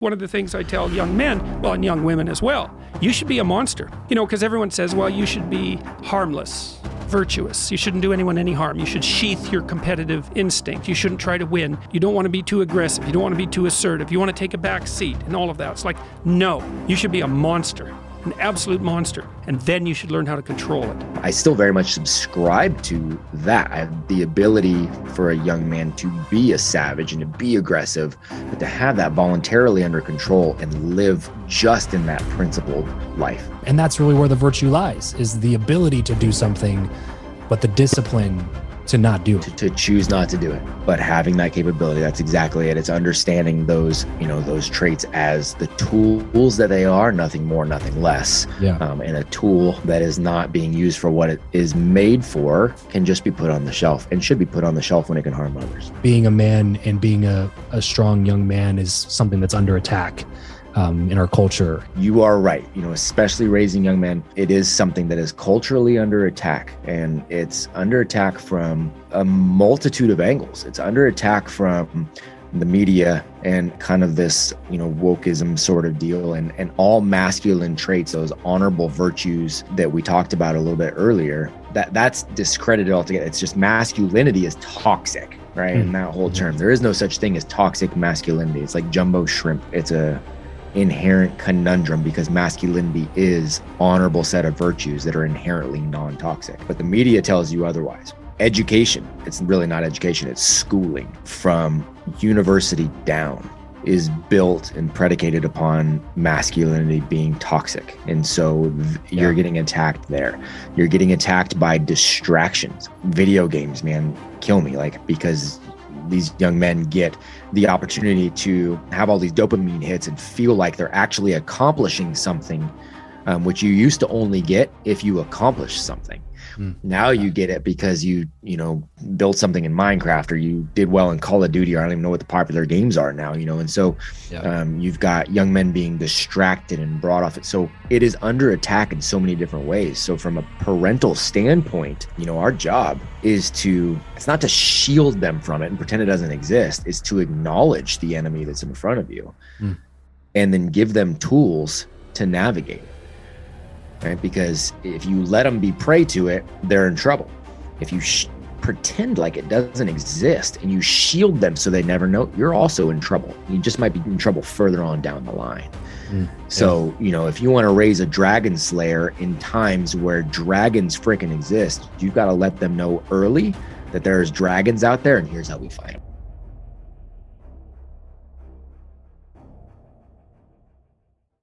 One of the things I tell young men, well, and young women as well, you should be a monster. Because everyone says, well, you should be harmless, virtuous. You shouldn't do anyone any harm. You should sheath your competitive instinct. You shouldn't try to win. You don't want to be too aggressive. You don't want to be too assertive. You want to take a back seat and all of that. It's like, no, you should be a monster, an absolute monster. And then you should learn how to control it. I still very much subscribe to that. I have the ability for a young man to be a savage and to be aggressive, but to have that voluntarily under control and live just in that principled life. And that's really where the virtue lies, is the ability to do something, but the discipline to not do it. To choose not to do it, but having that capability, that's exactly it. It's understanding those, those traits as the tools that they are, nothing more, nothing less. Yeah. And a tool that is not being used for what it is made for can just be put on the shelf, and should be put on the shelf when it can harm others. Being a man and being a strong young man is something that's under attack in our culture. You are right. Especially raising young men, it is something that is culturally under attack, and it's under attack from a multitude of angles. It's under attack from the media and kind of this, wokeism sort of deal, and all masculine traits, those honorable virtues that we talked about a little bit earlier, that's discredited altogether. It's just masculinity is toxic, right? And that whole term, there is no such thing as toxic masculinity. It's like jumbo shrimp. It's a inherent conundrum, because masculinity is honorable set of virtues that are inherently non-toxic, but the media tells you otherwise. Education, it's really not education, it's schooling from university down, is built and predicated upon masculinity being toxic. And so you're getting attacked there. You're getting attacked by distractions. Video games, man, kill me, because these young men get the opportunity to have all these dopamine hits and feel like they're actually accomplishing something, which you used to only get if you accomplished something. Now you get it because you built something in Minecraft, or you did well in Call of Duty, or I don't even know what the popular games are now, and so you've got young men being distracted and brought off it. So it is under attack in so many different ways. So from a parental standpoint, our job is it's not to shield them from it and pretend it doesn't exist. It's to acknowledge the enemy that's in front of you and then give them tools to navigate. Right? Because if you let them be prey to it, they're in trouble. If you pretend like it doesn't exist and you shield them so they never know, you're also in trouble. You just might be in trouble further on down the line. So, if you want to raise a dragon slayer in times where dragons freaking exist, you've got to let them know early that there's dragons out there, and here's how we fight them.